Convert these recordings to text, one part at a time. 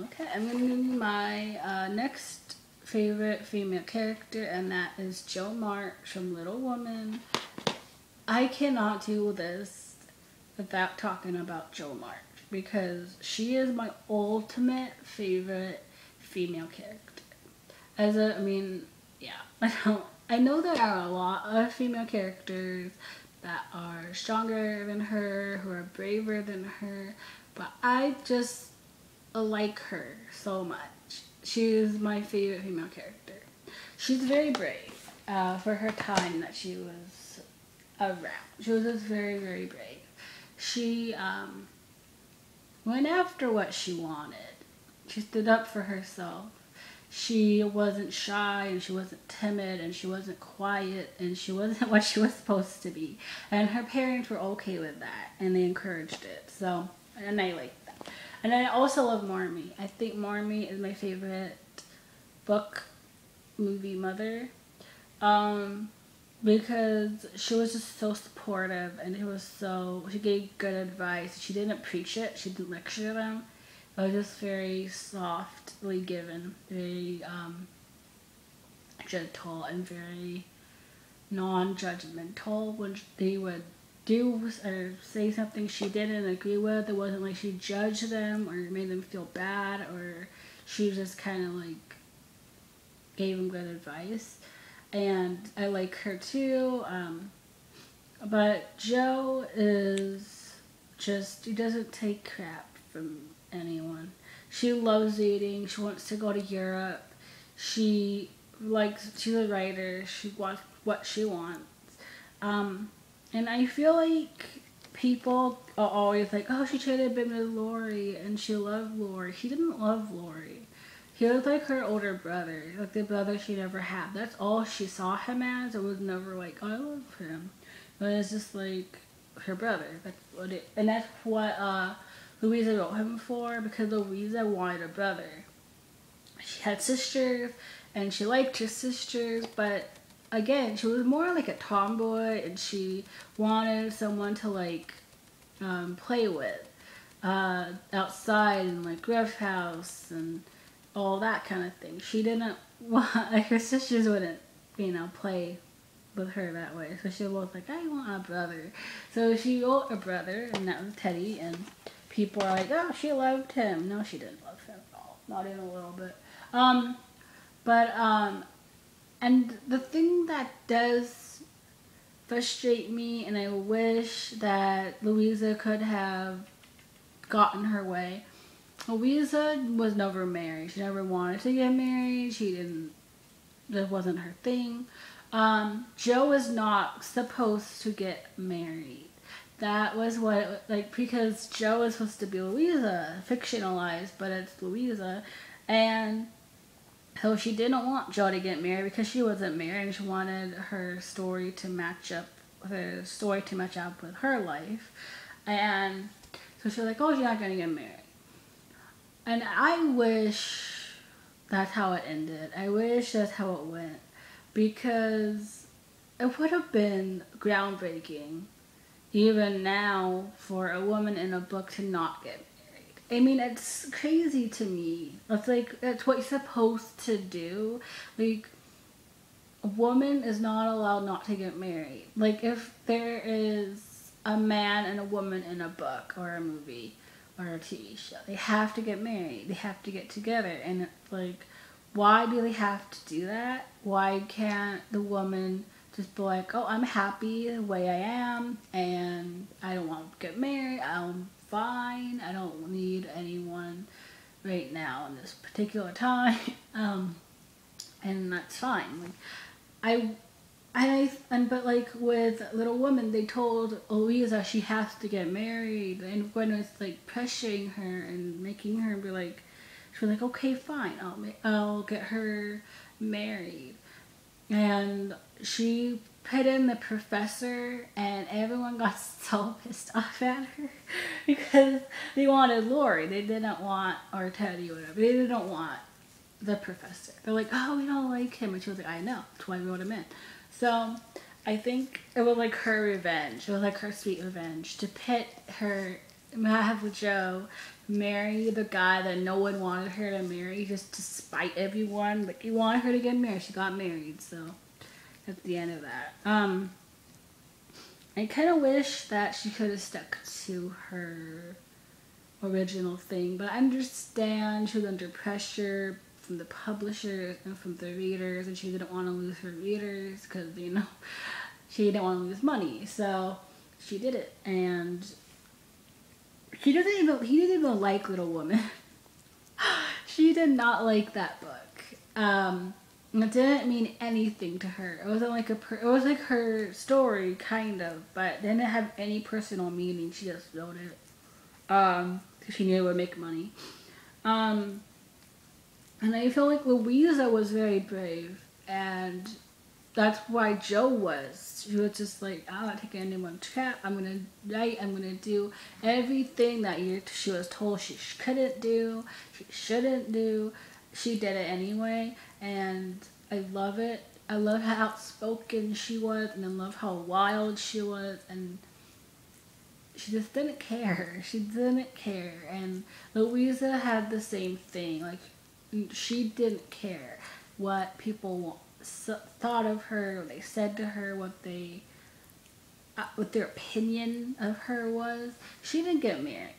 Okay, I'm gonna do my next favorite female character, and that is Jo March from Little Women. I cannot do this without talking about Jo March because she is my ultimate favorite female character. I mean, yeah, I know there are a lot of female characters that are stronger than her, who are braver than her, but I just like her so much. She is my favorite female character. She's very brave for her time that she was around. She was just very, very brave. She went after what she wanted. She stood up for herself. She wasn't shy and she wasn't timid and she wasn't quiet and she wasn't what she was supposed to be. And her parents were okay with that and they encouraged it. So, and I like that. And I also love Marmee. I think Marmee is my favorite book movie mother. Um, because she was just so supportive and she gave good advice. She didn't preach it, she didn't lecture them. It was just very softly given, very gentle and very non-judgmental when they would do or say something she didn't agree with. It wasn't like she judged them or made them feel bad, or she just kind of like gave them good advice. And I like her too. But Jo is just, she doesn't take crap from anyone. She loves eating. She wants to go to Europe. She's a writer. She wants what she wants. And I feel like people are always like, oh, she should have been with Laurie and she loved Laurie. She didn't love Laurie. He was like her older brother, like the brother she never had. That's all she saw him as. It was never like, oh, I love him. But it's just like her brother. That's what Louisa wrote him for, because Louisa wanted a brother. She had sisters, and she liked her sisters, but again, she was more like a tomboy, and she wanted someone to like play with outside and like Griff House and all that kind of thing. She didn't want, like, her sisters wouldn't, play with her that way. So she was like, I want a brother. So she got a brother, and that was Teddy, and people are like, oh, she loved him. No, she didn't love him at all. Not even a little bit. But, and the thing that does frustrate me, and I wish that Louisa could have gotten her way. Louisa was never married. She never wanted to get married. That wasn't her thing. Jo was not supposed to get married. That was because Jo was supposed to be Louisa, fictionalized, but it's Louisa. And so she didn't want Jo to get married because she wasn't married, and she wanted her story to match up with her life. And so she was like, oh, she's not going to get married. And I wish that's how it ended. I wish that's how it went. Because it would have been groundbreaking, even now, for a woman in a book to not get married. I mean, it's crazy to me. It's like, that's what you're supposed to do. Like, a woman is not allowed not to get married. Like, if there is a man and a woman in a book or a movie or a TV show, they have to get married. They have to get together. And it's like, why do they have to do that? Why can't the woman just be like, oh, I'm happy the way I am, and I don't want to get married, I'm fine, I don't need anyone right now in this particular time, and that's fine. But like with Little Women, they told Louisa she has to get married, and Gwen was like pressuring her and making her be like, she was like, okay, fine, I'll get her married. And she put in the professor, and everyone got so pissed off at her because they wanted Laurie. They didn't want, or Teddy or whatever. They didn't want the professor. They're like, oh, we don't like him. And she was like, I know. That's why we wrote him in. So I think it was like her revenge. It was like her sweet revenge to pit her have Joe marry the guy that no one wanted her to marry, just to spite everyone. Like, he wanted her to get married. She got married, so that's the end of that. I kind of wish that she could have stuck to her original thing, but I understand she was under pressure from the publisher and from the readers, and she didn't want to lose her readers because, you know, she didn't want to lose money, so she did it. And he didn't even like Little Women. She did not like that book. It didn't mean anything to her. It wasn't like it was like her story, kind of, but it didn't have any personal meaning. She just wrote it because she knew it would make money. And I feel like Louisa was very brave, and that's why Jo was. She was just like, I'm not taking anyone's crap. I'm gonna write. I'm gonna do everything that she was told she couldn't do, she shouldn't do. She did it anyway, and I love it. I love how outspoken she was, and I love how wild she was, and she just didn't care. She didn't care. And Louisa had the same thing. Like, she didn't care what people thought of her, what they said to her, what their opinion of her was. She didn't get married.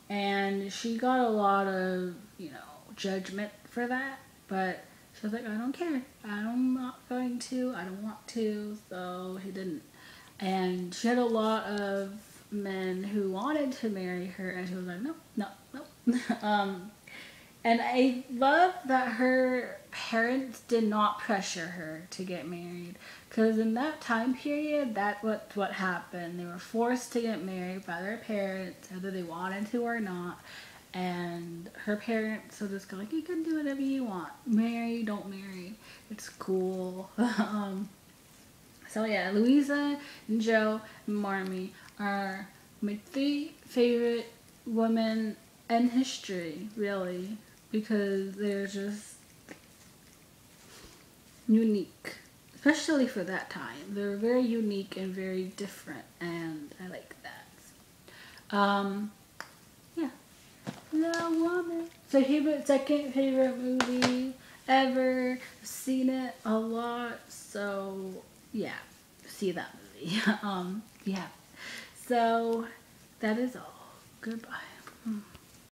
And she got a lot of, you know, judgment for that, but she was like, I don't care. I'm not going to. I don't want to. So she didn't. And she had a lot of men who wanted to marry her, and she was like, no, no, no. And I love that her parents did not pressure her to get married, because in that time period, that's what happened. They were forced to get married by their parents, whether they wanted to or not. And her parents were just like, you can do whatever you want. Marry, don't marry. It's cool. So yeah, Louisa and Jo and Marmee are my 3 favorite women in history, really, because they're just unique, especially for that time. They're very unique and very different, and I like that. Yeah, Little Woman. So second favorite movie ever. Seen it a lot, so yeah, see that movie. Yeah. So that is all. Goodbye.